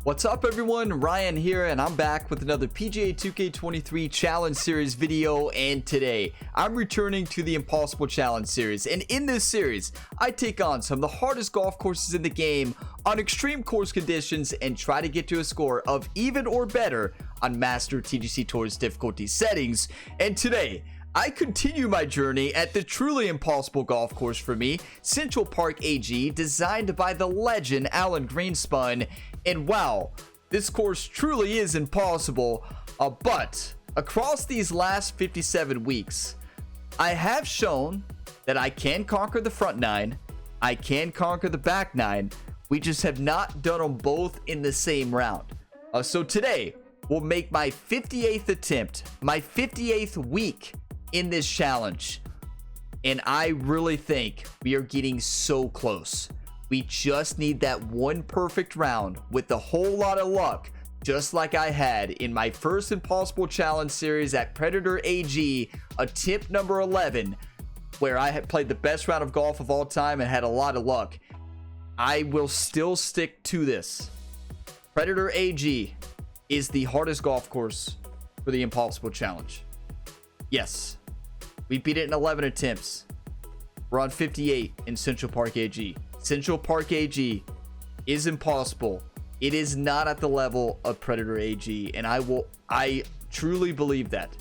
What's up everyone, Ryan here, and I'm back with another PGA 2K23 Challenge Series video. And today I'm returning to the Impossible Challenge Series, and in this series I take on some of the hardest golf courses in the game on extreme course conditions and try to get to a score of even or better on Master TGC Tour's difficulty settings. And today I continue my journey at the truly impossible golf course for me, Central Park AG, designed by the legend Alan Greenspun. And wow, this course truly is impossible, but across these last 57 weeks, I have shown that I can conquer the front nine, I can conquer the back nine. We just have not done them both in the same round. So today, we'll make my 58th attempt, my 58th week in this challenge. And I really think we are getting so close. We just need that one perfect round with a whole lot of luck, just like I had in my first Impossible Challenge series at Predator AG, attempt number 11, where I had played the best round of golf of all time and had a lot of luck. I will still stick to this. Predator AG is the hardest golf course for the Impossible Challenge. Yes, we beat it in 11 attempts. We're on 58 in Central Park AG. Central Park AG is impossible. It is not at the level of Predator AG, and I truly believe that.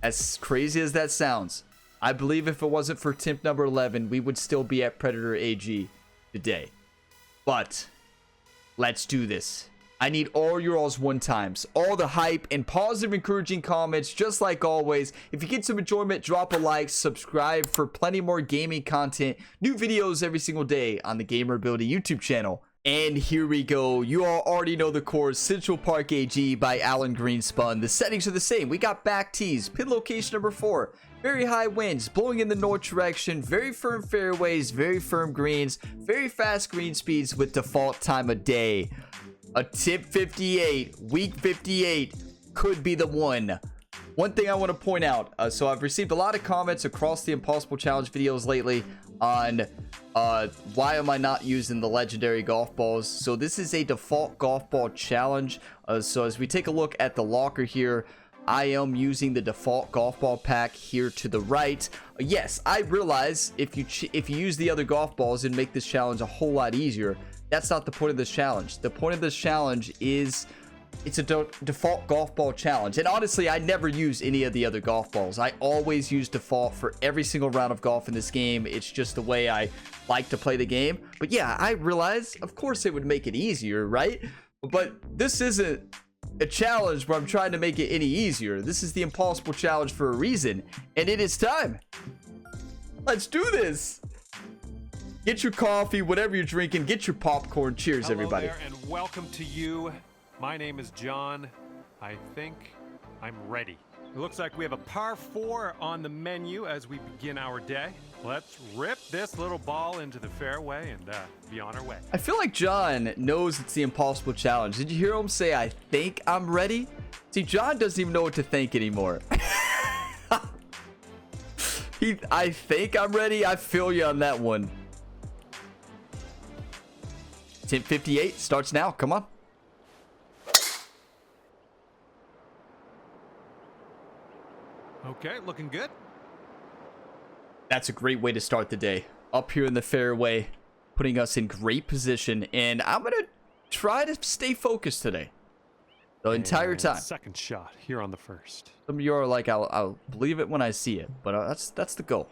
As crazy as that sounds, I believe if it wasn't for attempt number 11, we would still be at Predator AG today. But let's do this. I need all your all's one times, all the hype and positive encouraging comments, just like always. If you get some enjoyment, drop a like, subscribe for plenty more gaming content, new videos every single day on the Gamer Ability YouTube channel. And here we go. You all already know the course, Central Park AG by Alan Greenspun. The settings are the same. We got back tees, pin location number 4, very high winds, blowing in the north direction, very firm fairways, very firm greens, very fast green speeds with default time of day. Attempt 58, week 58 could be the one. One thing I want to point out, so I've received a lot of comments across the Impossible Challenge videos lately on why am I not using the legendary golf balls. So this is a default golf ball challenge. So as we take a look at the locker here, I am using the default golf ball pack here to the right. Yes, I realize if you use the other golf balls and make this challenge a whole lot easier. That's not the point of this challenge. The point of this challenge is it's a default golf ball challenge. And honestly, I never use any of the other golf balls. I always use default for every single round of golf in this game. It's just the way I like to play the game. But yeah, I realize, of course, it would make it easier, right? But this isn't a challenge where I'm trying to make it any easier. This is the Impossible Challenge for a reason. And it is time. Let's do this. Get your coffee, whatever you're drinking. Get your popcorn. Cheers, everybody. Hello there, and welcome to you. My name is John. I think I'm ready. It looks like we have a par 4 on the menu as we begin our day. Let's rip this little ball into the fairway and be on our way. I feel like John knows it's the Impossible Challenge. Did you hear him say, I think I'm ready? See, John doesn't even know what to think anymore. I think I'm ready. I feel you on that one. Attempt 58 starts now. Come on. Okay, looking good. That's a great way to start the day. Up here in the fairway, putting us in great position. And I'm going to try to stay focused today. The entire time. Second shot here on the first. Some of you are like, I'll believe it when I see it. But that's the goal.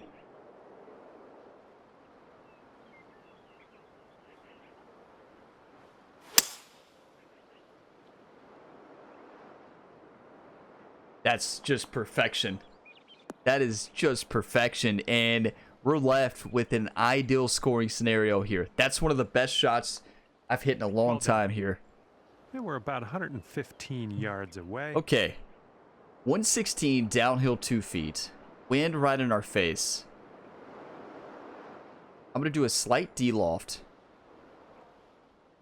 That's just perfection. That is just perfection. And we're left with an ideal scoring scenario here. That's one of the best shots I've hit in a long time here. Yeah, we're about 115 yards away. Okay. 116 downhill 2 feet. Wind right in our face. I'm going to do a slight D-loft.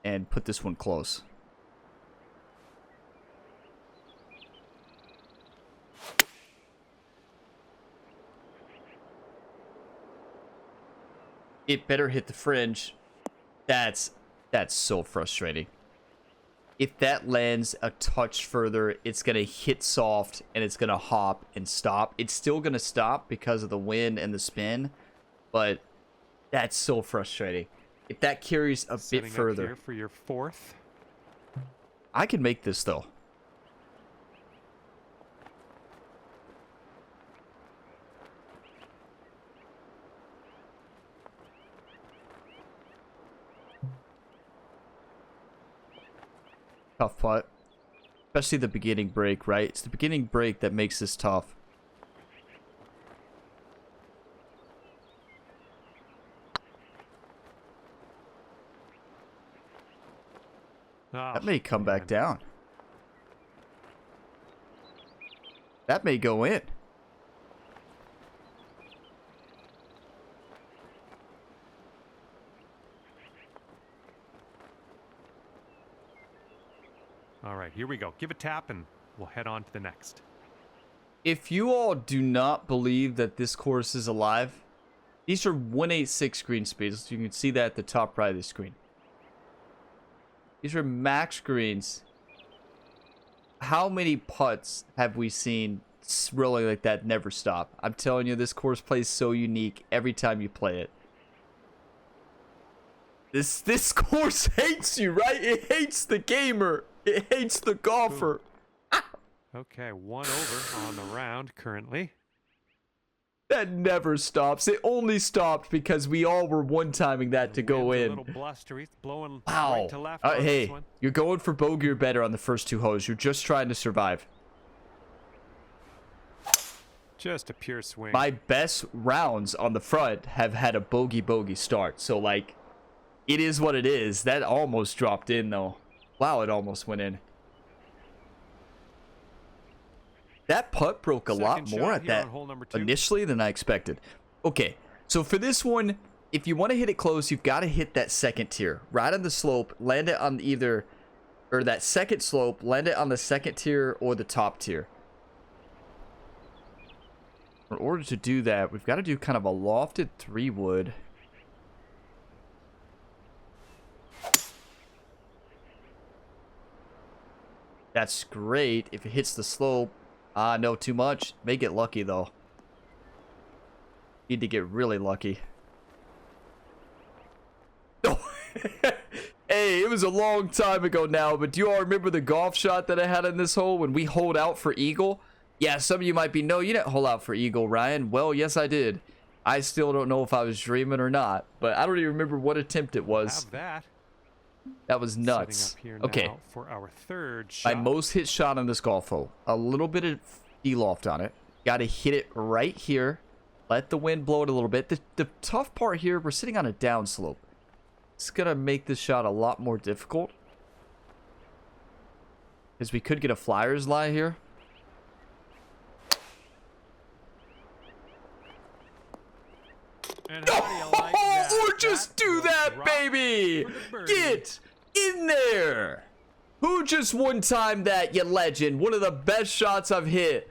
And put this one close. It better hit the fringe. That's so frustrating. if that lands a touch further, it's going to hit soft and it's going to hop and stop. It's still going to stop because of the wind and the spin, but that's so frustrating. If that carries a bit further. Up here for your fourth. I can make this though. Tough putt. Especially the beginning break, right? It's the beginning break that makes this tough. Oh, That may come back down. That may go in. All right, here we go. Give a tap and we'll head on to the next. If you all do not believe that this course is alive, these are 186 green speeds. You can see that at the top right of the screen. These are max greens. How many putts have we seen rolling like that never stop? I'm telling you, this course plays so unique every time you play it. This course hates you, right? It hates the gamer. It hates the golfer. Okay, 1 over on the round currently. That never stops. It only stopped because we all were one-timing that to go in. A little blustery, it's blowing Wow. right to left on this Hey, one. you're going for bogey or better on the first 2 holes. You're just trying to survive. Just a pure swing. My best rounds on the front have had a bogey start. So, like, it is what it is. That almost dropped in, though. Wow, it almost went in. That putt broke a lot more at that initially than I expected. Okay, so for this one, if you want to hit it close, you've got to hit that second tier. Right on the slope, land it on either, or that second slope, land it on the second tier or the top tier. In order to do that, we've got to do kind of a lofted 3-wood. That's great if it hits the slope. No, too much. May get lucky, though. Need to get really lucky. Hey, it was a long time ago now, but do you all remember the golf shot that I had in this hole when we holed out for eagle? Yeah, some of you might be, no, you didn't hole out for eagle, Ryan. Well, yes, I did. I still don't know if I was dreaming or not, but I don't even remember what attempt it was. Have that. That was nuts. Okay. For our third shot. My most hit shot on this golf hole. A little bit of de-loft on it. Got to hit it right here. Let the wind blow it a little bit. The tough part here, we're sitting on a downslope. It's going to make this shot a lot more difficult. Because we could get a flyer's lie here. And how do you like that? Or just do that, baby! Get in there! Who just one-timed that, you legend? One of the best shots I've hit.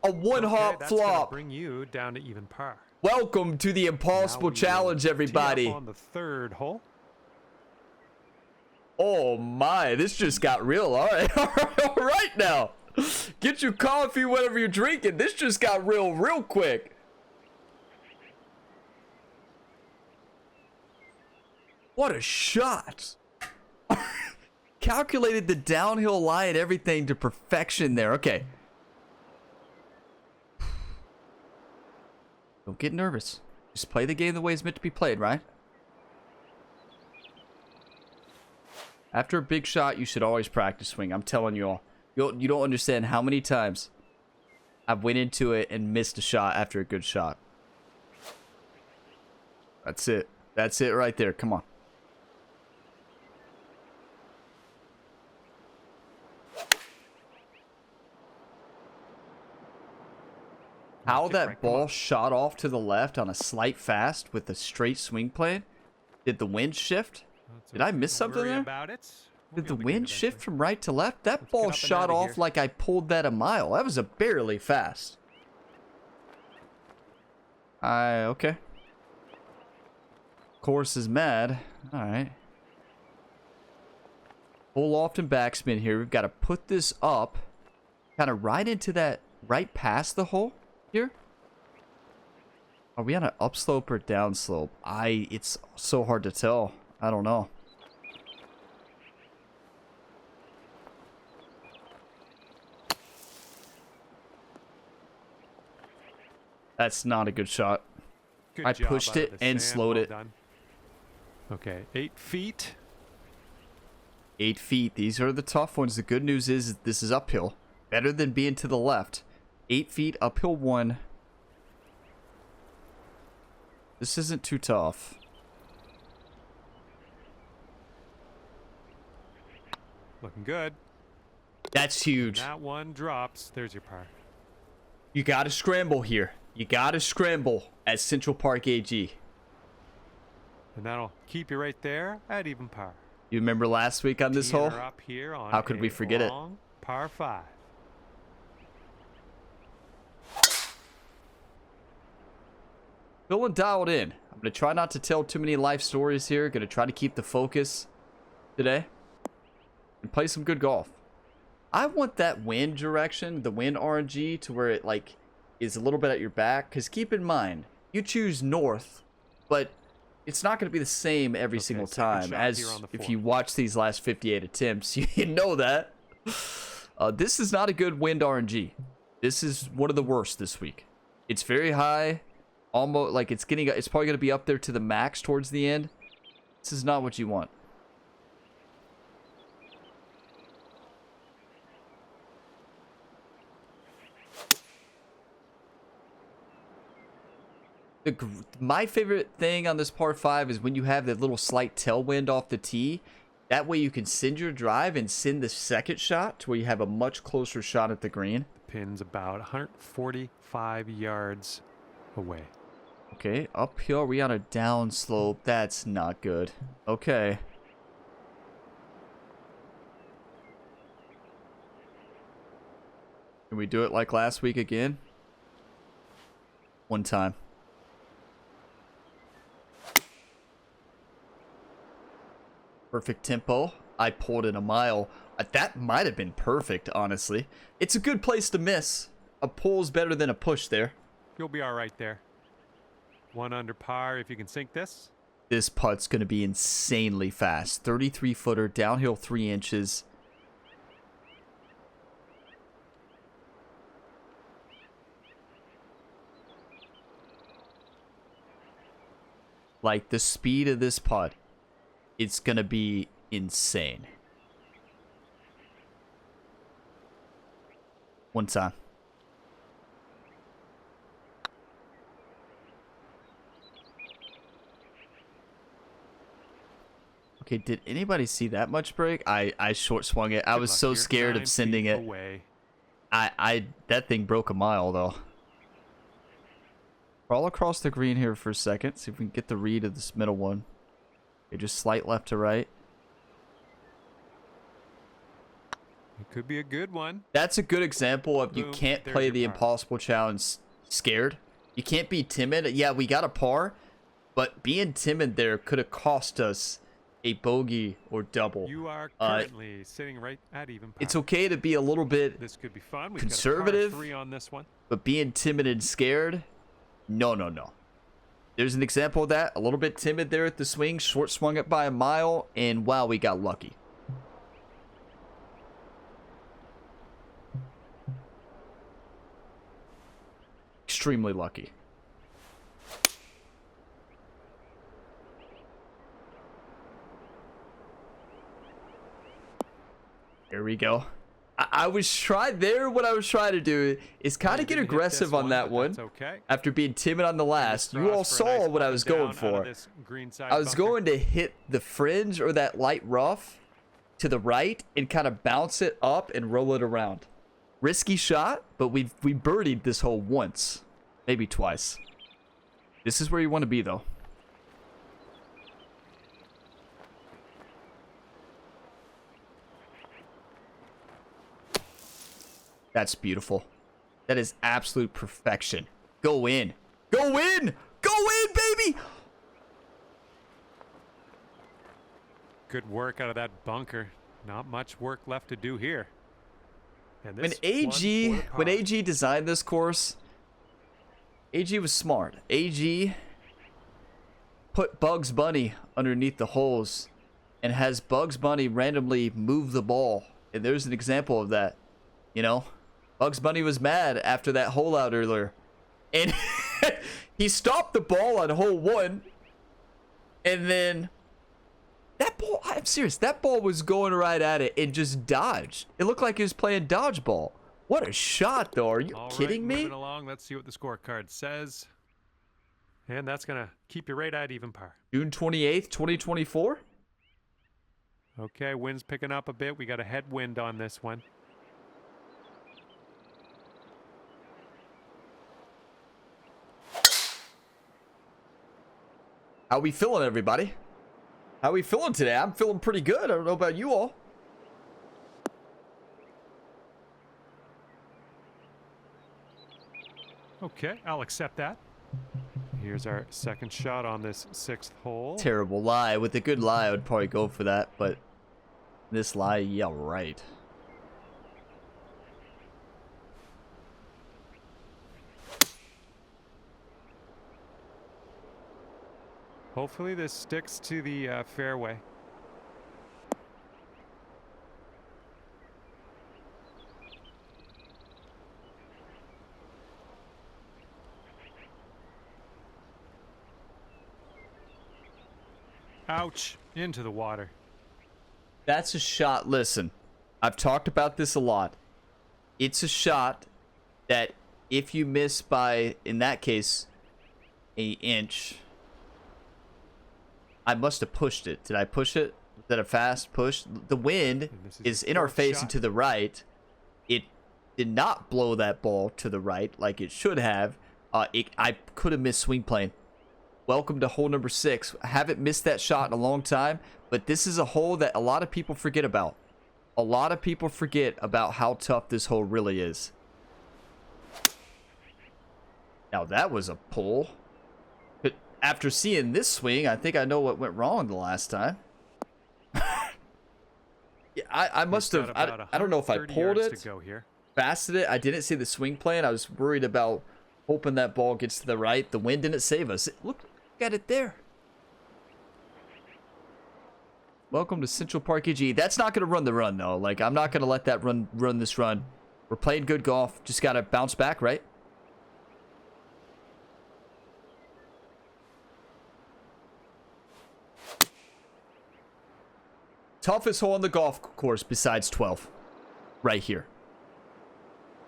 A one-hop flop. Bring you down to even par. Welcome to the Impossible Challenge, everybody. On the third hole. Oh my, this just got real. All right, all right now. Get your coffee, whatever you're drinking. This just got real quick. What a shot. Calculated the downhill lie and everything to perfection there. Okay. Don't get nervous. Just play the game the way it's meant to be played, right? After a big shot, you should always practice swing. I'm telling you all. You don't understand how many times I've went into it and missed a shot after a good shot. That's it. That's it right there. Come on. How that ball shot off to the left on a slight fast with a straight swing plan? Did the wind shift? Did I miss something there? Did the wind shift from right to left? That ball shot off like I pulled that a mile. That was a barely fast. Okay. Course is mad. All right. Full loft and backspin here. We've got to put this up, kind of right into that, right past the hole here. Are we on an upslope or downslope? It's so hard to tell. I don't know. That's not a good shot. I pushed it and slowed it. Okay, 8 feet. 8 feet. These are the tough ones. The good news is this is uphill. Better than being to the left. 8 feet, uphill 1. This isn't too tough. Looking good. That's huge. When that one drops. There's your par. You got to scramble here. You got to scramble at Central Park AG. And that'll keep you right there at even par. You remember last week on this hole? Up here on How could we forget it? Par 5. Feeling dialed in. I'm going to try not to tell too many life stories here. Going to try to keep the focus today. And play some good golf. I want that wind direction, the wind RNG, to where it like is a little bit at your back. Because keep in mind, you choose north, but it's not going to be the same every single time. As if you watch these last 58 attempts, you know that. This is not a good wind RNG. This is one of the worst this week. It's very high. Almost like it's probably going to be up there to the max towards the end. This is not what you want. My favorite thing on this par 5 is when you have that little slight tailwind off the tee. That way you can send your drive and send the second shot to where you have a much closer shot at the green. The pin's about 145 yards away. Okay, uphill. Are we on a down slope? That's not good. Okay. Can we do it like last week again? One time. Perfect tempo. I pulled in a mile. That might have been perfect, honestly. It's a good place to miss. A pull's better than a push there. You'll be all right there. 1 under par if you can sink this. This putt's going to be insanely fast. 33-footer, downhill 3 inches. Like, the speed of this putt, it's going to be insane. One time. Okay, did anybody see that much break? I short swung it. I was so scared of sending it. That thing broke a mile though. Crawl across the green here for a second. See if we can get the read of this middle one. Okay, just slight left to right. It could be a good one. That's a good example of you can't play the impossible challenge scared. You can't be timid. Yeah, we got a par, but being timid there could have cost us a bogey or double. You are currently sitting right at even par. It's okay to be a little bit this could be fun. We've conservative, got a par 3 on this one. But being timid and scared, no. There's an example of that. A little bit timid there at the swing, short swung it by a mile, and wow, we got lucky. Extremely lucky. Here we go. I was trying there. What I was trying to do is kind of get aggressive on that one. Okay. After being timid on the last. You all saw what I was going for. I was going to hit the fringe or that light rough to the right and kind of bounce it up and roll it around. Risky shot, but we birdied this hole once, maybe twice. This is where you want to be though. That's beautiful. That is absolute perfection. Go in. Go in! Go in, baby! Good work out of that bunker. Not much work left to do here. And When this AG designed this course, AG was smart. AG put Bugs Bunny underneath the holes and has Bugs Bunny randomly move the ball. And there's an example of that. You know, Bugs Bunny was mad after that hole out earlier. And he stopped the ball on hole 1. And then that ball, I'm serious, that ball was going right at it and just dodged. It looked like he was playing dodgeball. What a shot, though. Are you kidding me? Moving along, let's see what the scorecard says. And that's going to keep you right at even par. June 28th, 2024. Okay, wind's picking up a bit. We got a headwind on this one. How we feeling, everybody? How we feeling today? I'm feeling pretty good. I don't know about you all. Okay, I'll accept that. Here's our second shot on this 6th hole. Terrible lie. With a good lie, I would probably go for that. But this lie, yeah, right. Hopefully this sticks to the fairway. Ouch, into the water. That's a shot. Listen, I've talked about this a lot. It's a shot that if you miss by, in that case, an inch. I must have pushed it. Did I push it? Was that a fast push? The wind is in our face and to the right. It did not blow that ball to the right like it should have. I could have missed swing plane. Welcome to hole number 6. I haven't missed that shot in a long time, but this is a hole that a lot of people forget about. A lot of people forget about how tough this hole really is. Now that was a pull. But after seeing this swing, I think I know what went wrong the last time. Yeah, I must have. I don't know if I pulled it, fasted it. I didn't see the swing plan. I was worried about hoping that ball gets to the right. The wind didn't save us. Look at it there. Welcome to Central Park PGA. That's not going to run the run, though. Like, I'm not going to let that run this run. We're playing good golf. Just got to bounce back, right? Toughest hole on the golf course besides 12. Right here.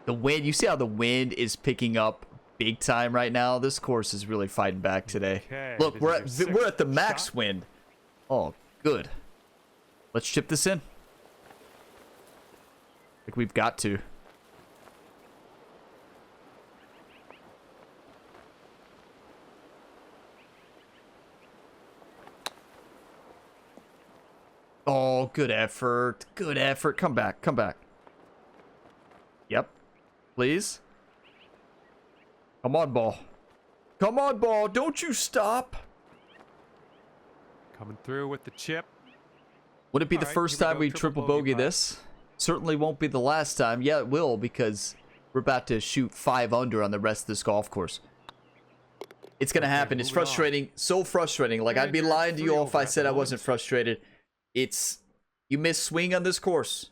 The wind, you see how the wind is picking up big time right now? This course is really fighting back today. Okay, look, we're at the max shot. wind. Oh, good. Let's chip this in. Like we've got to. Oh, good effort. Good effort. Come back. Come back. Yep. Please. Come on, ball. Come on, ball. Don't you stop. Coming through with the chip. Would it be the All right, first here we time go, we triple triple bogey bogey putt. this? Certainly won't be the last time. Yeah, it will, because we're about to shoot 5 under on the rest of this golf course. It's going to happen. It's moving on. frustrating. So frustrating. Like, I'd be And lying to you all if I three said I over at the wasn't moment. frustrated. It's... You miss swing on this course.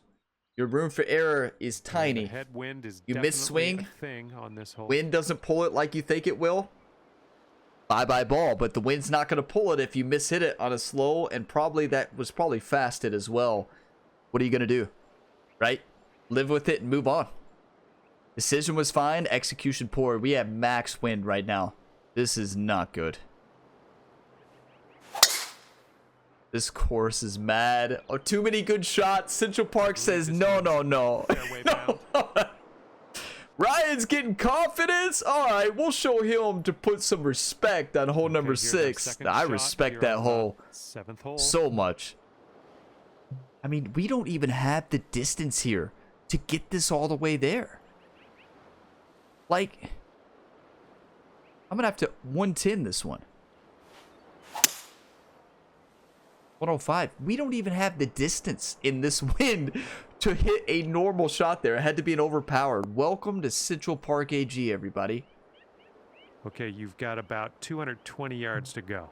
Your room for error is tiny. The headwind is You miss definitely swing. a thing on this hole. Wind doesn't pull it like you think it will. Bye-bye ball. But the wind's not going to pull it if you mishit it on a slow, and probably that was probably fasted as well. What are you going to do? Right? Live with it and move on. Decision was fine. Execution poor. We have max wind right now. This is not good. This course is mad. Oh, too many good shots. Central Park says no, no, no. Fairway bound. Ryan's getting confidence. All right, we'll show him to put some respect on hole number Okay, here's our 6. second I shot respect here that on the hole 7th hole. so much. I mean, we don't even have the distance here to get this all the way there. Like, I'm going to have to 110 this one. 105. We don't even have the distance in this wind to hit a normal shot there. It had to be an overpowered. Welcome to Central Park AG, everybody. Okay, you've got about 220 yards to go.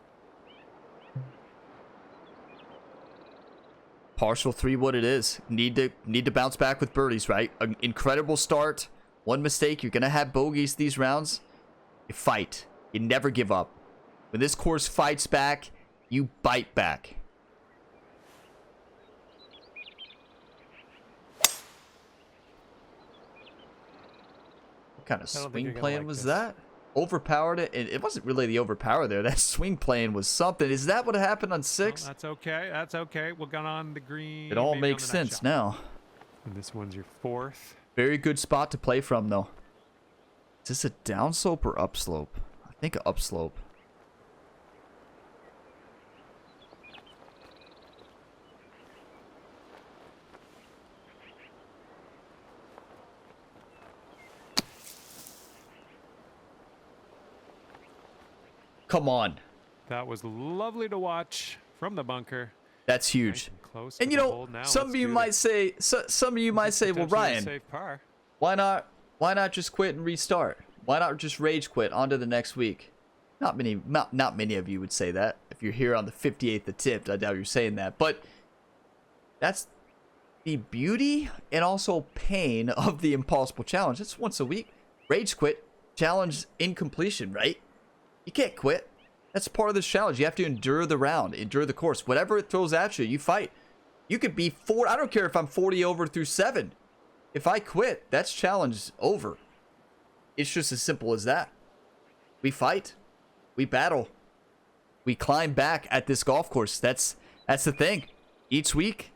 Partial 3 what it is. Need to bounce back with birdies, right? An incredible start. One mistake, you're going to have bogeys these rounds. You fight. You never give up. When this course fights back, you bite back. What kind of swing plan was that? Overpowered it. It wasn't really the overpower there. That swing plan was something. Is that what happened on 6? Well, that's okay. That's okay. We'll get on the green. It all makes sense now. And this one's your 4th. Very good spot to play from, though. Is this a downslope or upslope? I think upslope. Come on. That was lovely to watch from the bunker. That's huge. Nice and you know, some of you might say, well, Ryan, why not just quit and restart? Why not just rage quit on to the next week? Not many of you would say that. If you're here on the 58th attempt, I doubt you're saying that. But that's the beauty and also pain of the impossible challenge. It's once a week. Rage quit, challenge incompletion, right? You can't quit. That's part of this challenge. You have to endure the round, endure the course. Whatever it throws at you, you fight. You could be 4. I don't care if I'm 40 over through 7. If I quit, that's challenge over. It's just as simple as that. We fight. We battle. We climb back at this golf course. That's the thing. Each week,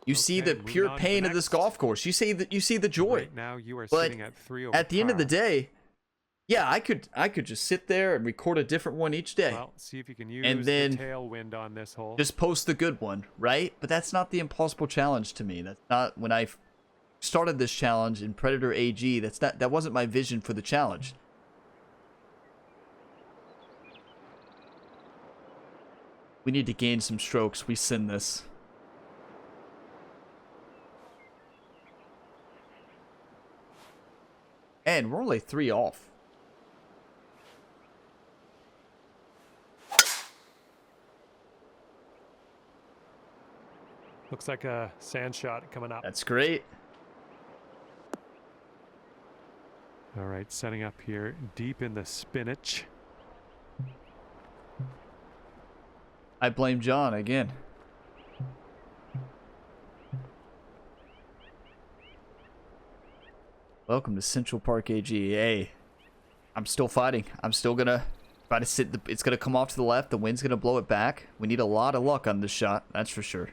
you see the pure pain of this golf course. You see the joy. Right now you are but sitting at 3 over at the end of the day, yeah, I could just sit there and record a different one each day. Well, see if you can use and then the tailwind on this hole. Just post the good one, right? But that's not the impossible challenge to me. That's not when I started this challenge in Predator AG. That wasn't my vision for the challenge. We need to gain some strokes. We sin this. And we're only 3 off. Looks like a sand shot coming up. That's great. All right, setting up here deep in the spinach. I blame John again. Welcome to Central Park AG. Hey, I'm still fighting. I'm still gonna try to sit. It's gonna come off to the left. The wind's gonna blow it back. We need a lot of luck on this shot. That's for sure.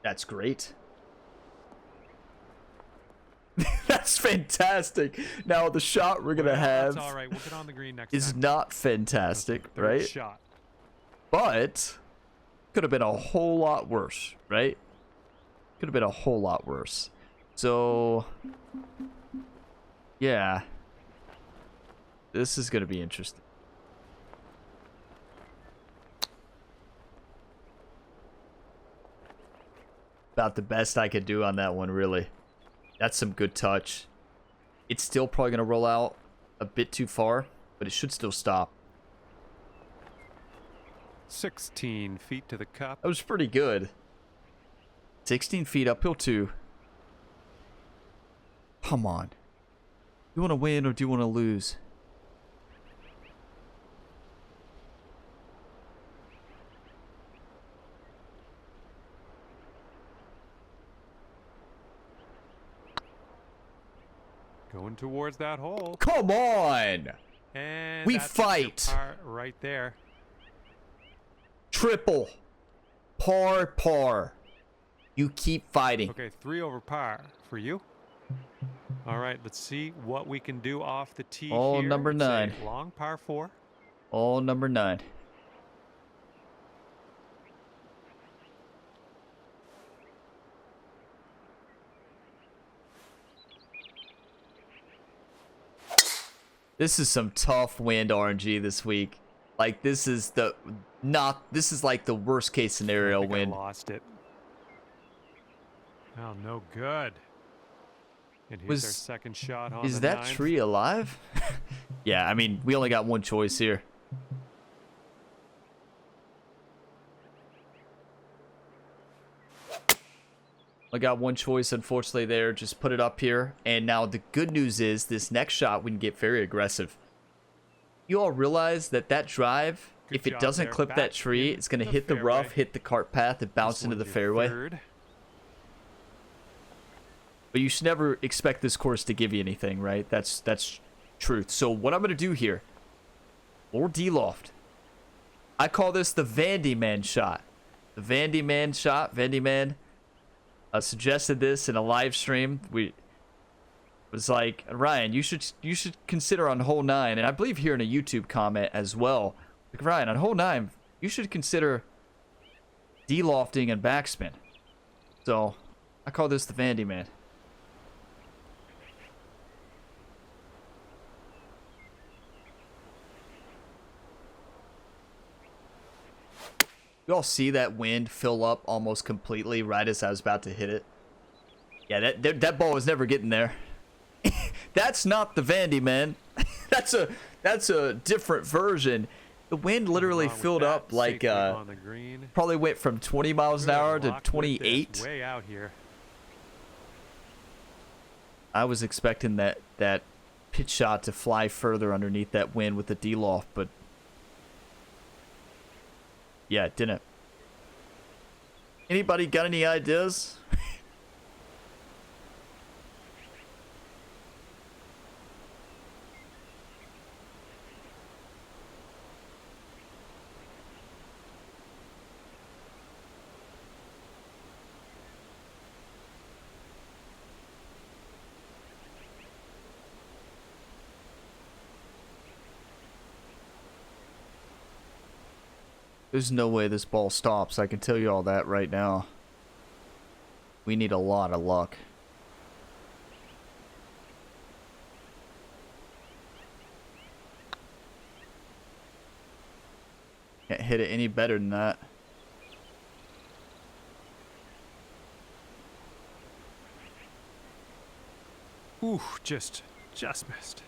That's great. That's fantastic. Now the shot we're gonna have that's all right. We'll get on the green next is time. not fantastic, right? Shot. But could have been a whole lot worse, right? Could have been a whole lot worse. So yeah, this is gonna be interesting. About the best I could do on that one, really. That's some good touch. It's still probably going to roll out a bit too far, but it should still stop. 16 feet to the cup. That was pretty good. 16 feet uphill too. Come on. Do you want to win or do you want to lose? Going towards that hole. Come on! And we that's fight. Right there. Triple. Par. You keep fighting. Okay, 3 over par for you. All right, let's see what we can do off the tee Oh, here. number 9. It's a long par 4. Oh, number 9. This is some tough wind RNG this week. Like, this is like the worst case scenario wind. I lost it. Oh, no good. And here's our second shot on Is the that ninth. tree alive? Yeah, I mean, we only got one choice here. I got one choice, unfortunately, there. Just put it up here. And now the good news is this next shot, we can get very aggressive. You all realize that that drive, if it doesn't clip that tree, it's going to hit the rough, hit the cart path, and bounce into the fairway. But you should never expect this course to give you anything, right? That's truth. So what I'm going to do here, or D-Loft, I call this the Vandy Man shot. The Vandy Man shot. Vandy Man suggested this in a live stream. We was like, Ryan, you should consider on hole 9, and I believe here in a YouTube comment as well. Like, Ryan, on hole 9, you should consider D-lofting and backspin. So I call this the Vandy Man. You all see that wind fill up almost completely right as I was about to hit it? Yeah, that ball was never getting there. That's not the Vandy, man. that's a different version. The wind literally filled up like probably went from 20 miles an hour to 28. Way out here. I was expecting that pitch shot to fly further underneath that wind with the D-loft, but yeah, it didn't. Anybody got any ideas? There's no way this ball stops. I can tell you all that right now. We need a lot of luck. Can't hit it any better than that. Ooh, just missed.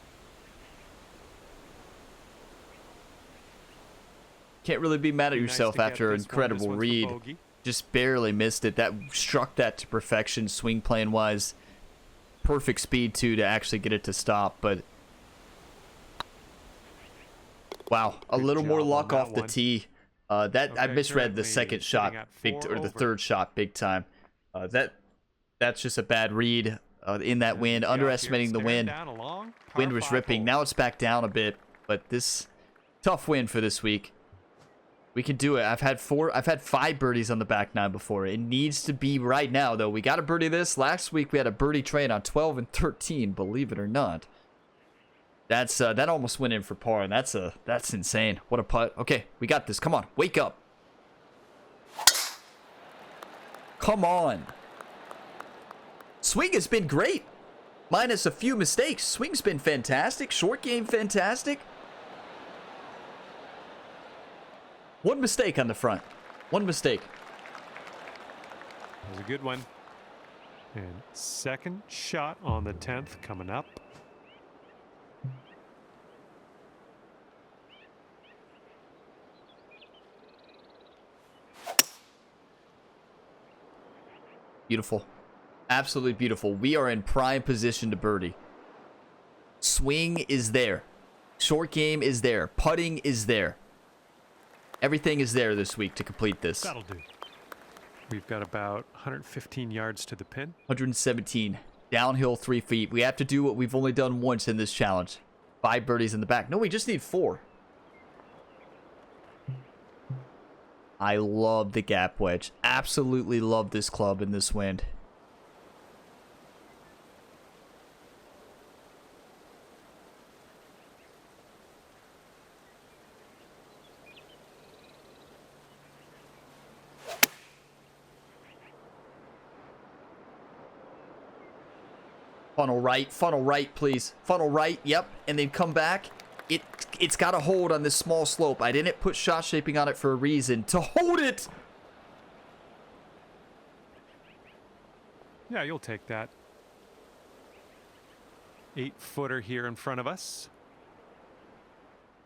Can't really be mad at yourself after an incredible read. Just barely missed it. That struck that to perfection, swing plane wise. Perfect speed too to actually get it to stop. But wow, a little more luck off the tee. I misread the second shot, or the third shot, big time. That's just a bad read in that wind. Underestimating the wind. Wind was ripping. Now it's back down a bit, but this tough wind for this week. We can do it. I've had 5 birdies on the back 9 before. It needs to be right now, though. We got to birdie this. Last week we had a birdie train on 12 and 13, believe it or not. That almost went in for par, and that's insane. What a putt. Okay, we got this. Come on, wake up. Come on. Swing has been great. Minus a few mistakes. Swing's been fantastic. Short game fantastic. One mistake on the front. One mistake. That was a good one. And second shot on the 10th coming up. Beautiful. Absolutely beautiful. We are in prime position to birdie. Swing is there. Short game is there. Putting is there. Everything is there this week to complete this. That'll do. We've got about 115 yards to the pin. 117. Downhill 3 feet. We have to do what we've only done once in this challenge. 5 birdies in the back. No, we just need 4. I love the gap wedge. Absolutely love this club in this wind. Funnel right, please. Funnel right, yep. And then come back. It's got a hold on this small slope. I didn't put shot shaping on it for a reason. To hold it! Yeah, you'll take that. 8-footer here in front of us.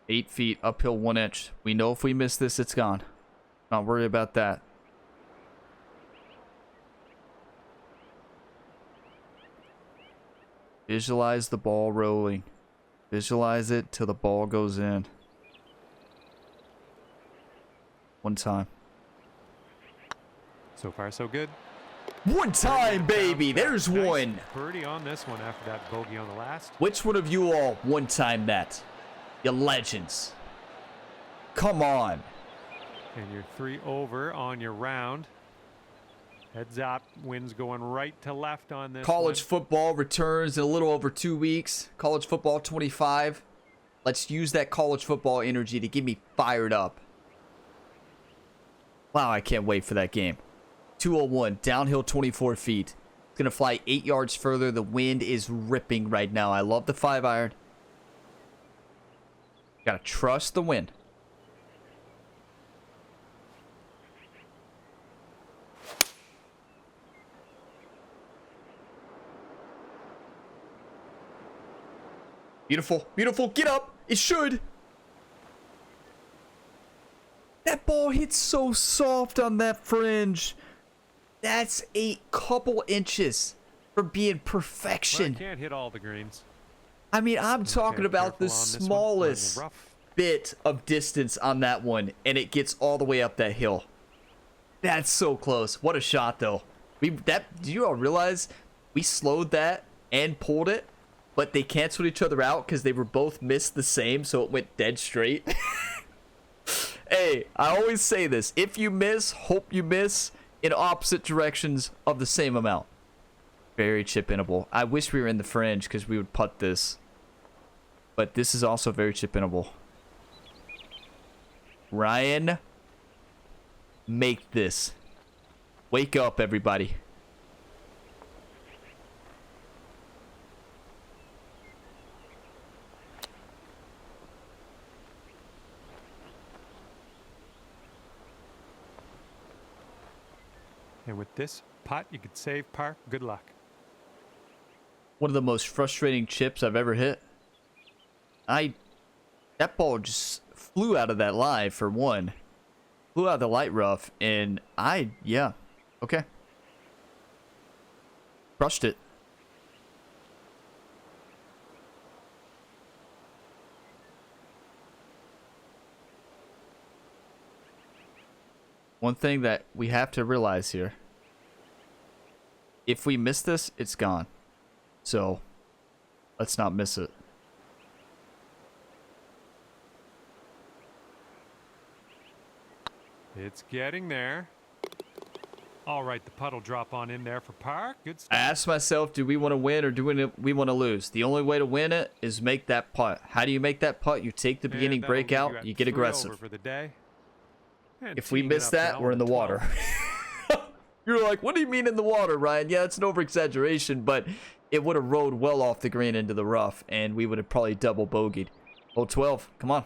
8 feet, uphill 1 inch. We know if we miss this, it's gone. Not worry about that. Visualize the ball rolling. Visualize it till the ball goes in. One time. So far, so good. One time, baby. There's Nice one. birdie on this one after that bogey on the last. Which one of you all one time that? You legends. Come on. And you're 3 over on your round. Heads up. Wind's going right to left on this College one. football returns in a little over 2 weeks. College football 25. Let's use that college football energy to get me fired up. Wow, I can't wait for that game. 201, downhill 24 feet. It's going to fly 8 yards further. The wind is ripping right now. I love the 5-iron. Got to trust the wind. Beautiful, beautiful. Get up. It should. That ball hits so soft on that fringe. That's a couple inches for being perfection. Well, I can't hit all the greens. I mean, I'm talking about the Careful on this one, on the smallest rough. bit of distance on that one, and it gets all the way up that hill. That's so close. What a shot, though. Do you all realize we slowed that and pulled it, but they canceled each other out because they were both missed the same, so it went dead straight? Hey, I always say this. If you miss, hope you miss in opposite directions of the same amount. Very chip-inable. I wish we were in the fringe because we would putt this. But this is also very chip-inable. Ryan, make this. Wake up, everybody. And with this putt, you could save par. Good luck. One of the most frustrating chips I've ever hit. That ball just flew out of that lie for one. Flew out of the light rough, and yeah, okay. Crushed it. One thing that we have to realize here. If we miss this, it's gone. So, let's not miss it. It's getting there. All right, the putt will drop on in there for par. Good I stuff. asked myself, do we want to win or do we want to lose? The only way to win it is make that putt. How do you make that putt? You take the beginning And that'll leave breakout, at you get 3 aggressive. over for the day. And If we teeing it miss up that, now we're in with the a water. 12. You're like, what do you mean in the water, Ryan? Yeah, it's an over-exaggeration, but it would have rode well off the green into the rough, and we would have probably double bogeyed. Oh, 12, come on.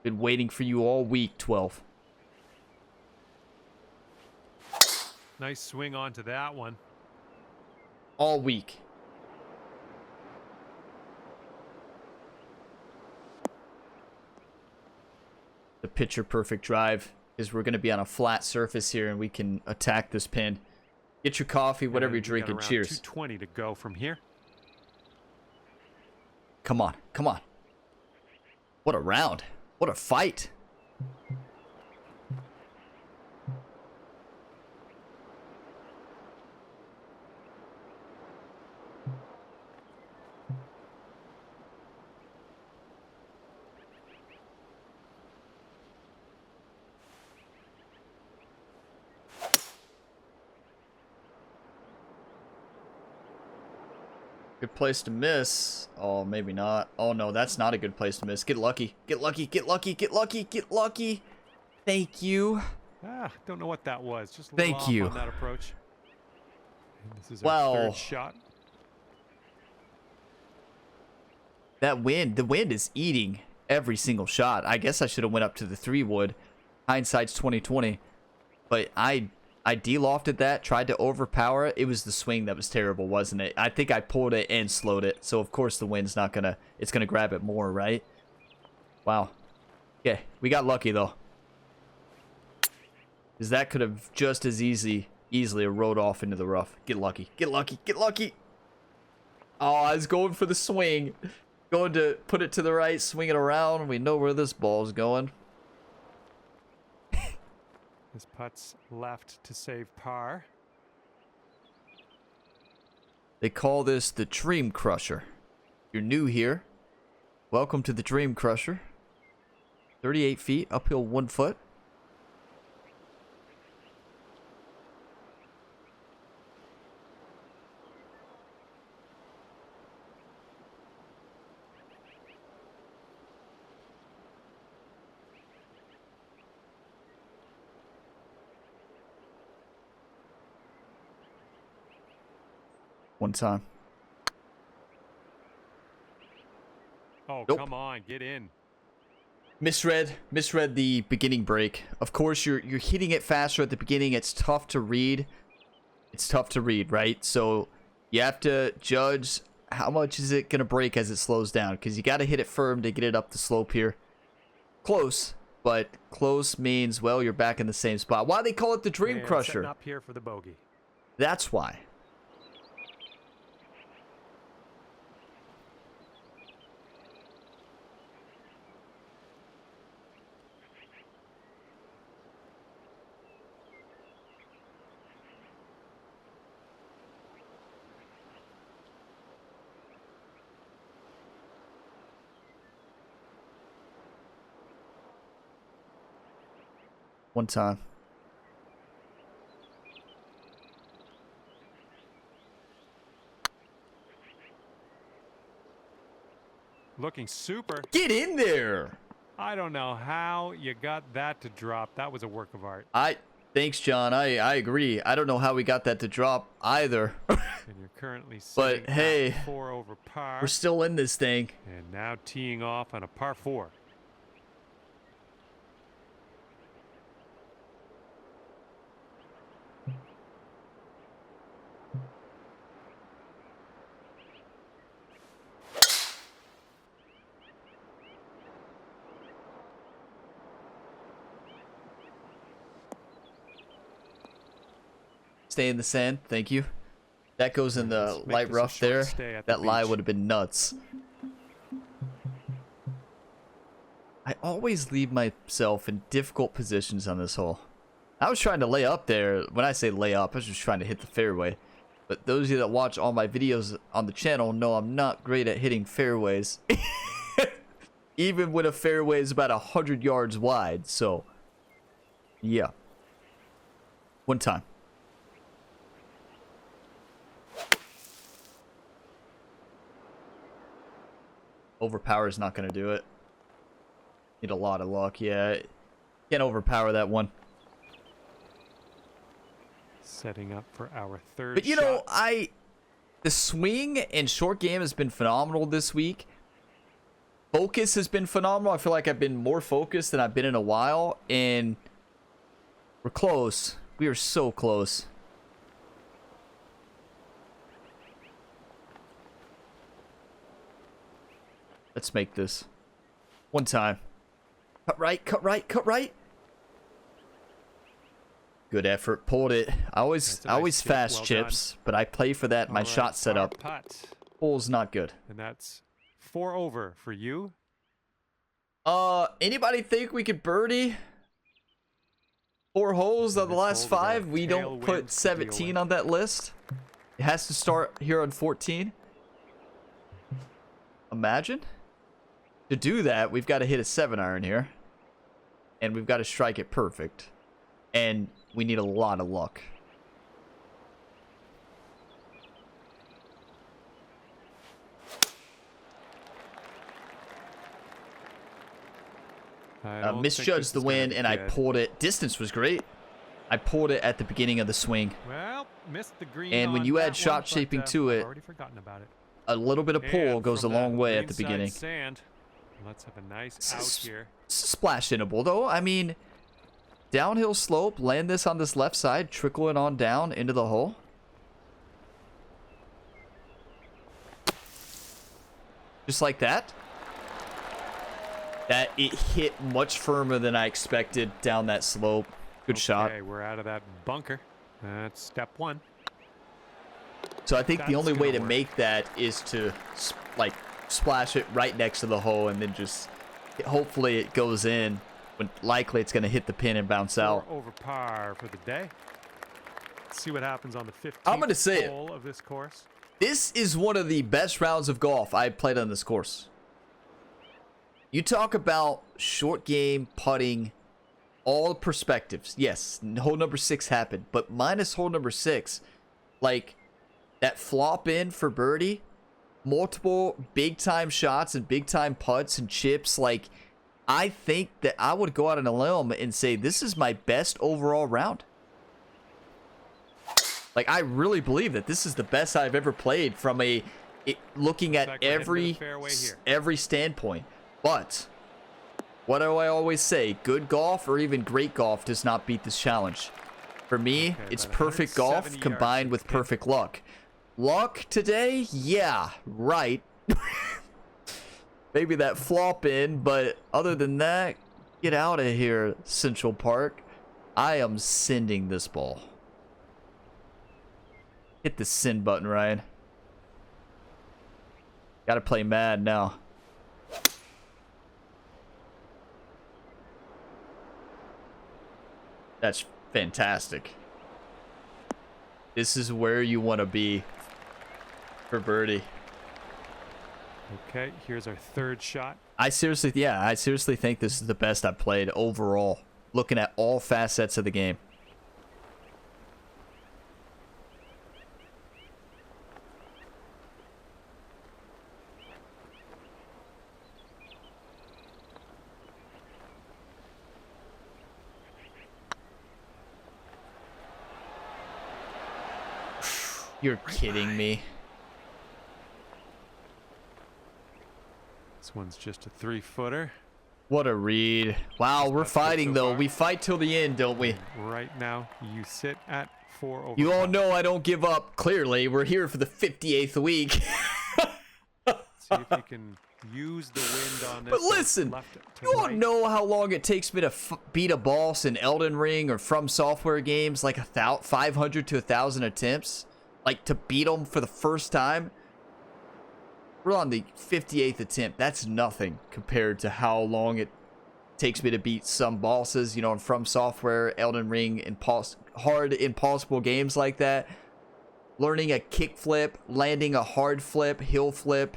Been waiting for you all week, 12. Nice swing onto that one. All week. The picture perfect drive is we're going to be on a flat surface here and we can attack this pin. Get your coffee, whatever you're And we got drinking. around Cheers. 220 to go from here. Come on, come on. What a round. What a fight. Good place to miss. Oh, maybe not. Oh, no, that's not a good place to miss. Get lucky. Get lucky. Get lucky. Get lucky. Get lucky. Thank you. Don't know what that was. Just a Thank little off you. on that approach. And this is our Wow. third shot. That wind, the wind is eating every single shot. I guess I should have went up to the 3-wood. Hindsight's 2020. But I de-lofted that, tried to overpower it. It was the swing that was terrible, wasn't it? I think I pulled it and slowed it. So of course the wind's not gonna, it's gonna grab it more, right? Wow. Okay, we got lucky though. Because that could have just as easily rode off into the rough. Get lucky, get lucky, get lucky. Oh, I was going for the swing. Going to put it to the right, swing it around. We know where this ball's going. This putt's left to save par. They call this the Dream Crusher. You're new here. Welcome to the Dream Crusher. 38 feet, uphill 1 foot. One time. Oh, Nope. come on, get in. Misread the beginning break. Of course, you're hitting it faster at the beginning. It's tough to read. It's tough to read, right? So you have to judge how much is it going to break as it slows down, because you got to hit it firm to get it up the slope here. Close, but close means, well, you're back in the same spot. Why they call it the Dream And Crusher? setting up here for the bogey. That's why. One time. Looking super. Get in there. I don't know how you got that to drop. That was a work of art. Thanks, John. I agree. I don't know how we got that to drop either. And you're currently sitting But hey, at 4 over par. we're still in this thing. And now teeing off on a par 4. Stay in the sand. Thank you. That goes in the Let's make light this a rough short there. stay at the That lie beach. would have been nuts. I always leave myself in difficult positions on this hole. I was trying to lay up there. When I say lay up, I was just trying to hit the fairway. But those of you that watch all my videos on the channel know I'm not great at hitting fairways. Even when a fairway is about 100 yards wide. So, yeah. One time. Overpower is not going to do it. Need a lot of luck. Yeah. Can't overpower that one. Setting up for our third But you shot. know, the swing and short game has been phenomenal this week. Focus has been phenomenal. I feel like I've been more focused than I've been in a while. And we're close. We are so close. Let's make this. One time. Cut right, cut right, cut right. Good effort. Pulled it. I always That's a nice chip. fast Well chips, but I play for that. My All right, shot setup. par putt. Hole's not good. And that's 4 over for you. Anybody think we could birdie 4 holes on the This last hole, we got 5? We don't tailwind to put deal 17 with. on that list. It has to start here on 14. Imagine. To do that, we've got to hit a 7-iron here. And we've got to strike it perfect. And we need a lot of luck. I don't think Misjudged this the is gonna wind, be and I good. pulled it. Distance was great. I pulled it at the beginning of the swing. Well, missed the green. And when on you that add shot one, shaping but, to I've it, already forgotten about it. a little bit of pull And goes a from long that way at the greenside beginning. Sand, let's have a nice out here. Splash-inable, though. I mean, downhill slope, land this on this left side, trickle it on down into the hole. Just like that. That it hit much firmer than I expected down that slope. Good shot. Okay, we're out of that bunker. That's step one. So I think the That's only way to gonna work. make that is to like splash it right next to the hole and then just hopefully it goes in. When likely it's going to hit the pin and bounce out. We're over par for the day. Let's see what happens on the 15th I'm gonna say it. hole of this course. This is one of the best rounds of golf I've played on this course. You talk about short game, putting, all perspectives. Yes, hole number 6 happened, but minus hole number 6, like that flop in for birdie, multiple big time shots and big time putts and chips. Like, I think that I would go out on a limb and say this is my best overall round. Like, I really believe that this is the best I've ever played from looking at Looks like we're heading to the fairway here. every standpoint. But what do I always say? Good golf or even great golf does not beat this challenge. For me, Okay, it's about perfect 170 golf yards combined to with the pin. perfect luck. Luck today? Yeah, right. Maybe that flop in, but other than that, get out of here, Central Park. I am sending this ball. Hit the send button, Ryan. Gotta play mad now. That's fantastic. This is where you want to be for birdie. Okay, here's our third shot. I seriously think this is the best I've played overall, looking at all facets of the game. You're kidding me. This one's just a 3-footer. What a read. Wow, we're That's good fighting so though. far. We fight till the end, don't we? Right now, you sit at 4 over. You all par. know I don't give up. Clearly, we're here for the 58th week. See if you can use the wind on this. But one listen, left to you all right. know how long it takes me to beat a boss in Elden Ring or From Software games, like 500 to 1,000 attempts, like to beat them for the first time. We're on the 58th attempt. That's nothing compared to how long it takes me to beat some bosses, you know, in From Software, Elden Ring, hard, impossible games like that. Learning a kick flip, landing a hard flip, hill flip.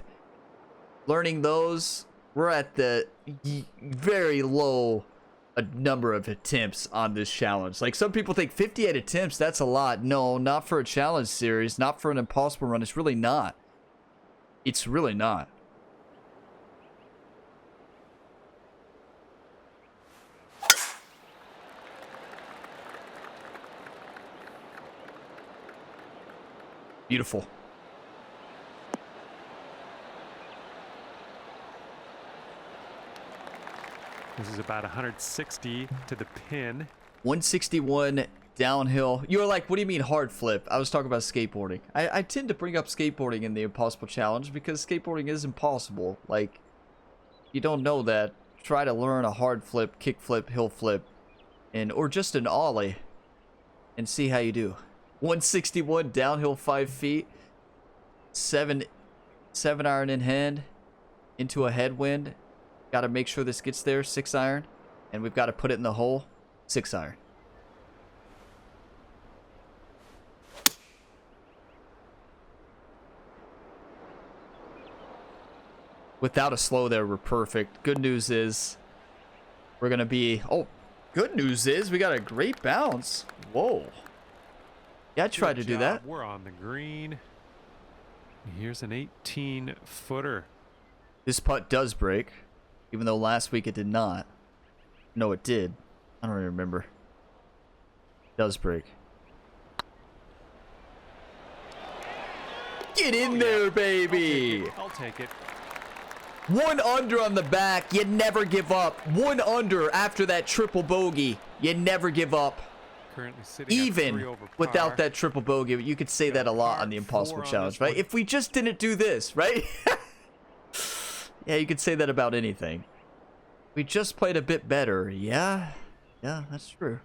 Learning those, we're at the very low number of attempts on this challenge. Like, some people think 58 attempts, that's a lot. No, not for a challenge series, not for an impossible run. It's really not. It's really not. Beautiful. This is about 160 to the pin. 161 downhill. You were like, what do you mean hard flip? I was talking about skateboarding. I tend to bring up skateboarding in the impossible challenge because skateboarding is impossible. Like, you don't know that. Try to learn a hard flip, kick flip, hill flip, or just an ollie and see how you do. 161 downhill 5 feet. 7 iron in hand into a headwind. Got to make sure this gets there. 6 iron. And we've got to put it in the hole. 6 iron. Without a slow there, we're perfect. Good news is we're going to be... Oh, good news is we got a great bounce. Whoa. Yeah, I tried to Good do job. that. We're on the green. Here's an 18-footer. This putt does break, even though last week it did not. No, it did. I don't even remember. It does break. Get in there, baby. I'll take it. 1 under on the back. You never give up. 1 under after that triple bogey. You never give up. Currently sitting at 3 Even over par. without that triple bogey. You could say that a lot on the Impossible Challenge, right? If we just didn't do this, right? Yeah, you could say that about anything. We just played a bit better. Yeah, that's true.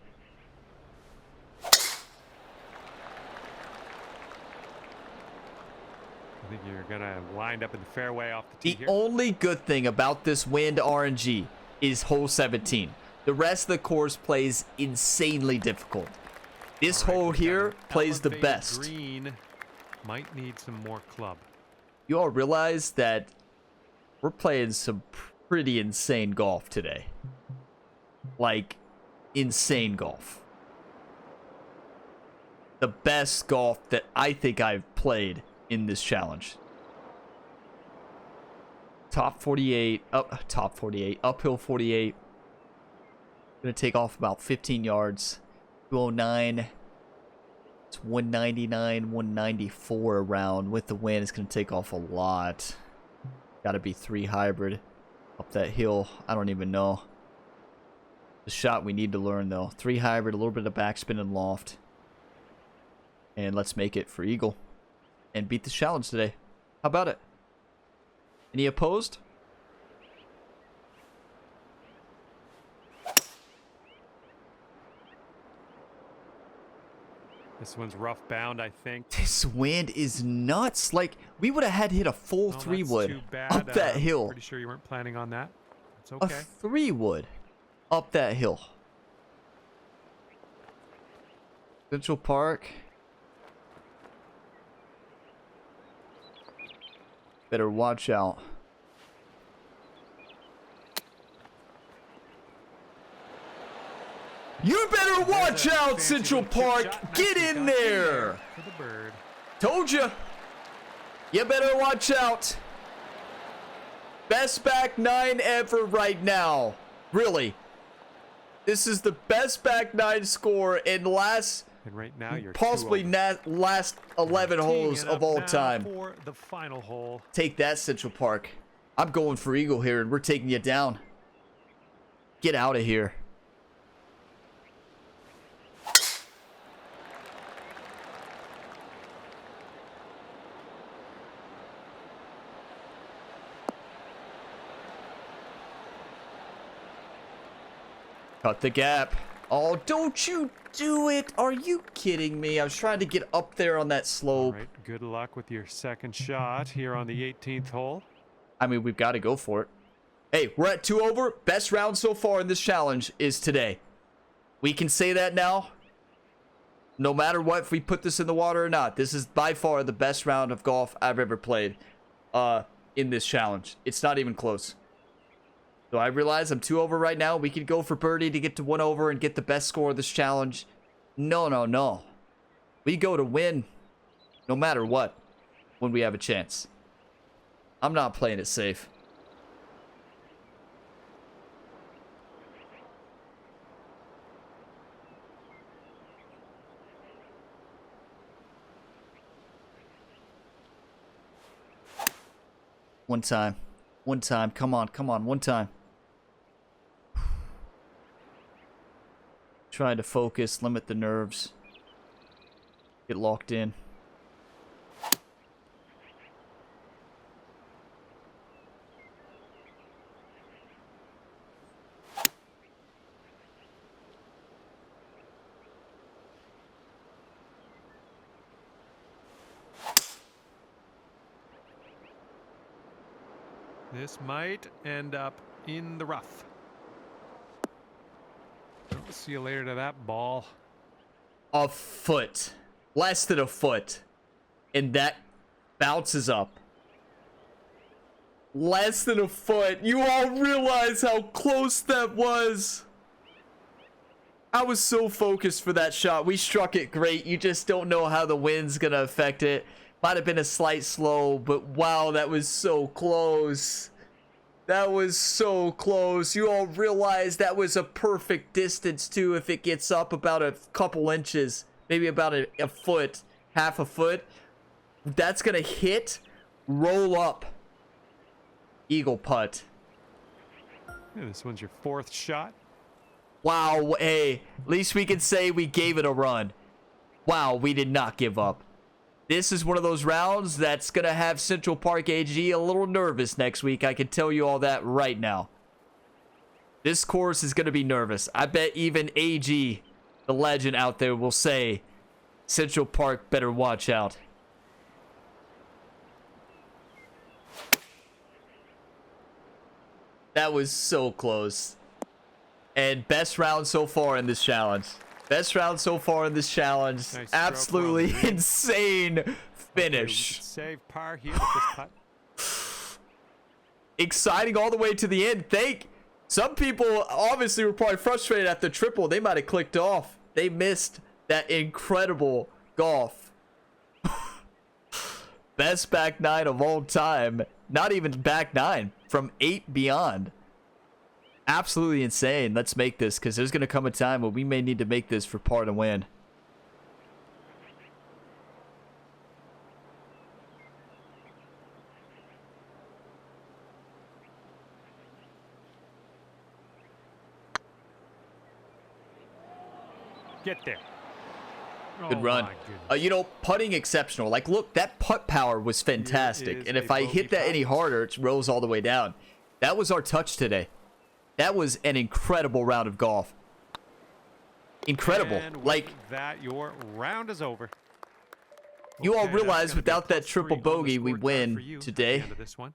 I think you're gonna wind up in the fairway off the tee The here. only good thing about this wind RNG is hole 17. The rest of the course plays insanely difficult. This All right, hole we've got here an plays the elevated best. Green might need some more club. You all realize that we're playing some pretty insane golf today. Like, insane golf. The best golf that I think I've played in this challenge. Top 48, top 48, uphill 48. Gonna take off about 15 yards. 209. It's 199, 194 around. With the wind, it's gonna take off a lot. Gotta be 3 hybrid up that hill. I don't even know. The shot we need to learn though. 3 hybrid, a little bit of backspin and loft. And let's make it for eagle. And beat the challenge today. How about it? Any opposed? This one's rough bound, I think. This wind is nuts. Like, we would have had to hit a full Well, 3 that's wood too bad. up that hill. Pretty sure you weren't planning on that. It's A okay. 3 wood up that hill. Central Park. Better watch out. You better watch There's a out, fancy Central little chip Park. shot. Get Nicely in done there. For the bird. Told you. You better watch out. Best back 9 ever right now. Really. This is the best back 9 score in last, And right now you're possibly 2 over. last 11 Teeing holes it of up all now time. For the final hole. Take that, Central Park. I'm going for eagle here, and we're taking you down. Get out of here. Cut the gap. Oh, don't you do it. Are you kidding me? I was trying to get up there on that All slope. right, good luck with your second shot here on the 18th hole. I mean, we've got to go for it. Hey, we're at 2 over. Best round so far in this challenge is today. We can say that now. No matter what, if we put this in the water or not, this is by far the best round of golf I've ever played in this challenge. It's not even close. So I realize I'm 2 over right now. We could go for birdie to get to 1 over and get the best score of this challenge. No, no, no. We go to win no matter what when we have a chance. I'm not playing it safe. One time. One time. Come on, come on. One time. Trying to focus, limit the nerves. Get locked in. This might end up in the rough. I'll see you later to that ball. A foot. Less than a foot. And that bounces up. Less than a foot. You all realize how close that was. I was so focused for that shot. We struck it great. You just don't know how the wind's gonna affect it. Might have been a slight slow, but wow, that was so close. That was so close. You all realize that was a perfect distance too if it gets up about a couple inches. Maybe about a foot, half a foot. That's gonna hit, roll up, eagle putt. Yeah, this one's your 4th shot. Wow, hey, at least we can say we gave it a run. Wow, we did not give up. This is one of those rounds that's gonna have Central Park AG a little nervous next week. I can tell you all that right now. This course is gonna be nervous. I bet even AG, the legend out there, will say Central Park better watch out. That was so close. And best round so far in this challenge. Best round so far in this challenge. Nice Absolutely insane finish. Okay, save par here with this putt. Exciting all the way to the end. Some people obviously were probably frustrated at the triple. They might have clicked off. They missed that incredible golf. Best back 9 of all time. Not even back 9. From 8 beyond. Absolutely insane. Let's make this, because there's going to come a time where we may need to make this for par to win. Get there. Good Oh run. my goodness. You know, putting exceptional. Like, look, that putt power was fantastic. And if I hit that any harder, it rolls all the way down. That was our touch today. That was an incredible round of golf. Incredible. And like, that, your round is over. you all Okay, realize that's gonna be without that +3 triple on the bogey, we scorecard win for you at the today. end of this one.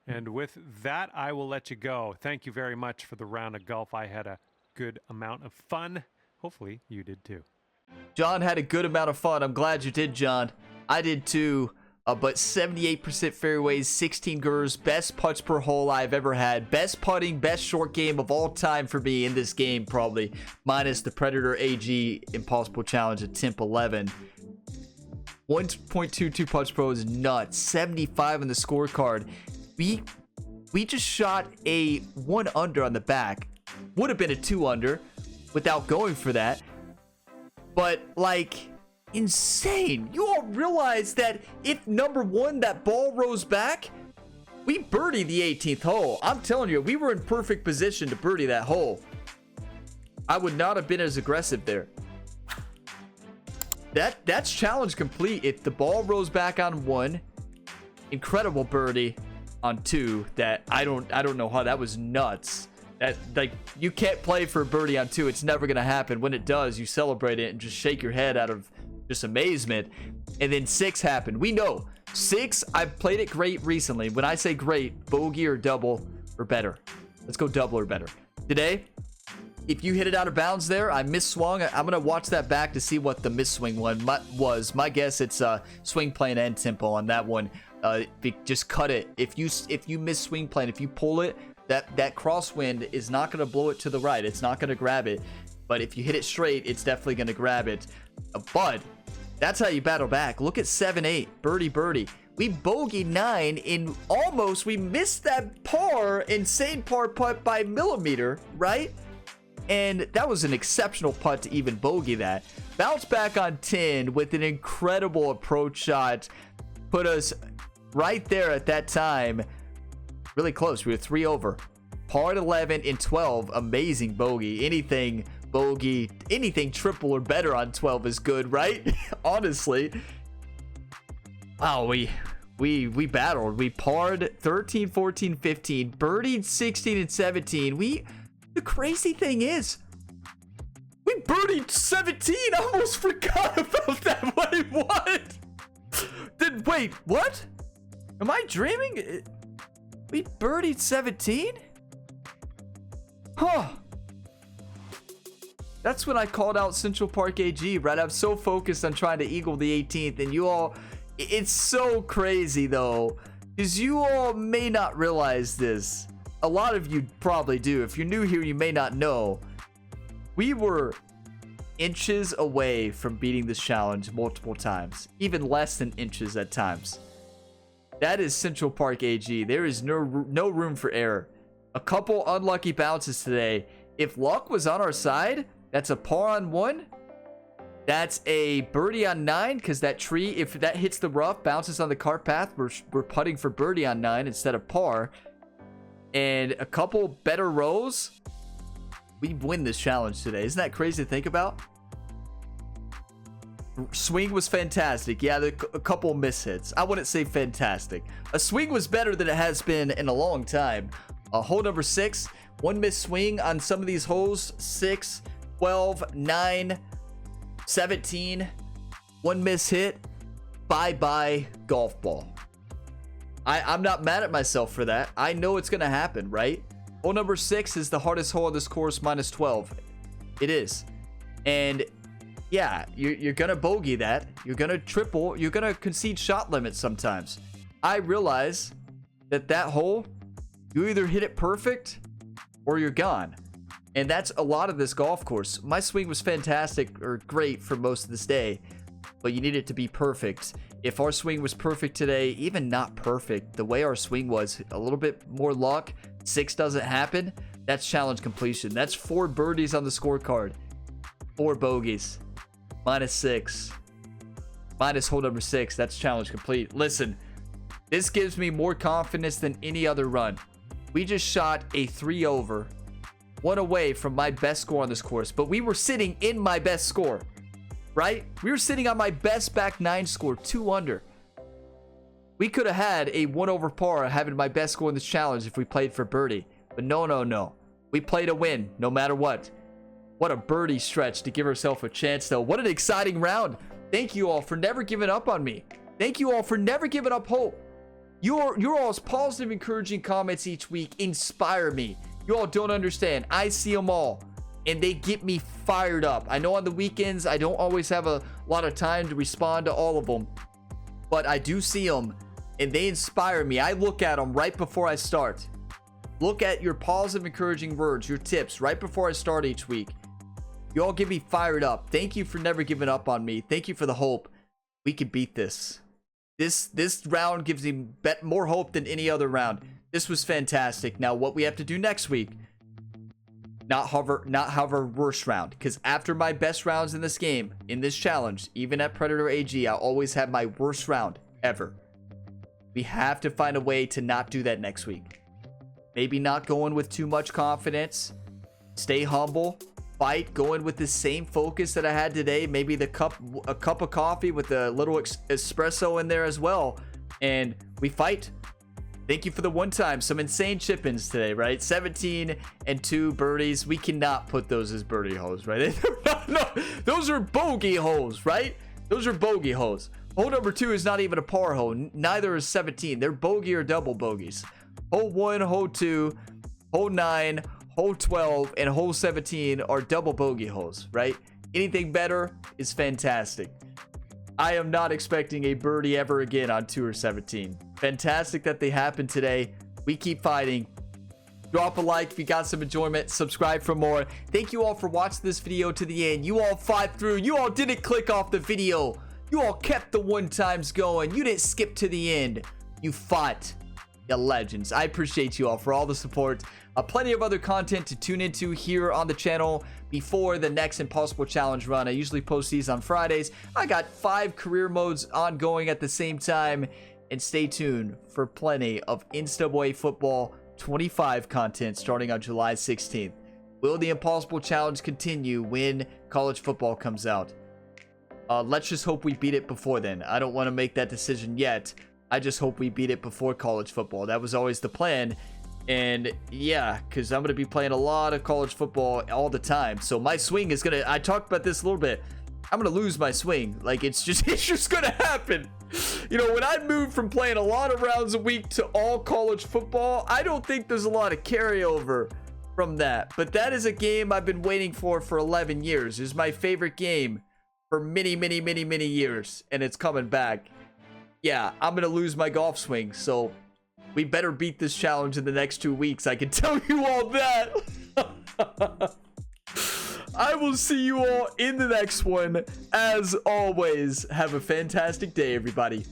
And with that, I will let you go. Thank you very much for the round of golf. I had a good amount of fun. Hopefully, you did too. John had a good amount of fun. I'm glad you did, John. I did too. But 78% fairways, 16 gers, best putts per hole I've ever had. Best putting, best short game of all time for me in this game, probably. Minus the Predator AG Impossible Challenge at Temp 11. 1.22 putts pro is nuts. 75 on the scorecard. We just shot a 1 under on the back. Would have been a 2 under without going for that. But, like, insane. You all realize that if number 1, that ball rose back, we birdied the 18th hole. I'm telling you, we were in perfect position to birdie that hole. I would not have been as aggressive there. That's challenge complete. If the ball rose back on 1, incredible birdie on 2. That I don't know how that was nuts. That, like, you can't play for a birdie on 2. It's never gonna happen. When it does, you celebrate it and just shake your head out of just amazement. And then 6 happened. We know 6, I've played it great recently. When I say great, bogey or double or better. Let's go double or better. Today, if you hit it out of bounds there, I misswung. I'm gonna watch that back to see what the misswing one was. My guess it's swing plane and tempo on that one. Just cut it. If you miss swing plane, if you pull it, that crosswind is not going to blow it to the right. It's not going to grab it. But if you hit it straight, it's definitely going to grab it. But that's how you battle back. Look at 7-8. Birdie. We bogeyed 9 in almost. We missed that par, insane par putt by millimeter, right? And that was an exceptional putt to even bogey that. Bounce back on 10 with an incredible approach shot. Put us right there at that time. Really close. We were 3 over. Par at 11 and 12. Amazing bogey. Anything bogey, anything triple or better on 12 is good, right? Honestly. Wow, we battled. We parred 13, 14, 15. Birdied 16 and 17. The crazy thing is, we birdied 17. I almost forgot about that. Wait, what? Wait, what? Am I dreaming? We birdied 17? Huh. That's when I called out Central Park AG, right? I'm so focused on trying to eagle the 18th, and you all... It's so crazy, though, because you all may not realize this. A lot of you probably do. If you're new here, you may not know. We were inches away from beating this challenge multiple times. Even less than inches at times. That is Central Park AG. There is no room for error. A couple unlucky bounces today. If luck was on our side, that's a par on 1. That's a birdie on 9 because that tree, if that hits the rough, bounces on the cart path. We're putting for birdie on 9 instead of par. And a couple better rows. We win this challenge today. Isn't that crazy to think about? Swing was fantastic. Yeah, a couple mishits. I wouldn't say fantastic. A swing was better than it has been in a long time. Hole number 6. One missed swing on some of these holes. 6, 12, 9, 17. One miss hit. Bye-bye golf ball. I'm not mad at myself for that. I know it's going to happen, right? Hole number 6 is the hardest hole of this course, minus 12. It is. And yeah, you're going to bogey that. You're going to triple. You're going to concede shot limits sometimes. I realize that hole, you either hit it perfect or you're gone. And that's a lot of this golf course. My swing was fantastic or great for most of this day, but you need it to be perfect. If our swing was perfect today, even not perfect, the way our swing was, a little bit more luck, 6 doesn't happen, that's challenge completion. That's 4 birdies on the scorecard. 4 bogeys. Minus 6. Minus hole number 6. That's challenge complete. Listen, this gives me more confidence than any other run. We just shot a 3 over. 1 away from my best score on this course. But we were sitting in my best score. Right? We were sitting on my best back 9 score. 2 under. We could have had a 1 over par having my best score in this challenge if we played for birdie. But no. We played to win no matter what. What a birdie stretch to give ourselves a chance, though. What an exciting round. Thank you all for never giving up on me. Thank you all for never giving up hope. Your all's positive, encouraging comments each week inspire me. You all don't understand. I see them all, and they get me fired up. I know on the weekends, I don't always have a lot of time to respond to all of them, but I do see them, and they inspire me. I look at them right before I start. Look at your positive, encouraging words, your tips right before I start each week. You all get me fired up. Thank you for never giving up on me. Thank you for the hope. We can beat this. This round gives me more hope than any other round. This was fantastic. Now, what we have to do next week, not have our worst round. Because after my best rounds in this game, in this challenge, even at Predator AG, I always have my worst round ever. We have to find a way to not do that next week. Maybe not going with too much confidence. Stay humble. Fight, going with the same focus that I had today. Maybe a cup of coffee with a little espresso in there as well. And we fight. Thank you for the one time. Some insane chip-ins today, right? 17 and 2 birdies. We cannot put those as birdie holes, right? No, those are bogey holes, right? Those are bogey holes. Hole number 2 is not even a par hole. Neither is 17. They're bogey or double bogeys. Hole 1, hole 2, hole 9, hole 12, and hole 17 are double bogey holes, right? Anything better is fantastic. I am not expecting a birdie ever again on 2 or 17. Fantastic that they happened today. We keep fighting. Drop a like if you got some enjoyment. Subscribe for more. Thank you all for watching this video to the end. You all fought through. You all didn't click off the video. You all kept the one times going. You didn't skip to the end. You fought. You legends. I appreciate you all for all the support. Plenty of other content to tune into here on the channel before the next Impossible Challenge run. I usually post these on Fridays. I got 5 career modes ongoing at the same time. And stay tuned for plenty of NCAA Football 25 content starting on July 16th. Will the Impossible Challenge continue when college football comes out? Let's just hope we beat it before then. I don't want to make that decision yet. I just hope we beat it before college football. That was always the plan. And yeah, because I'm going to be playing a lot of college football all the time. So my swing is going to, I talked about this a little bit. I'm going to lose my swing. Like it's just going to happen. You know, when I moved from playing a lot of rounds a week to all college football, I don't think there's a lot of carryover from that. But that is a game I've been waiting for 11 years. It's my favorite game for many years. And it's coming back. Yeah, I'm going to lose my golf swing. So we better beat this challenge in the next 2 weeks. I can tell you all that. I will see you all in the next one. As always, have a fantastic day, everybody.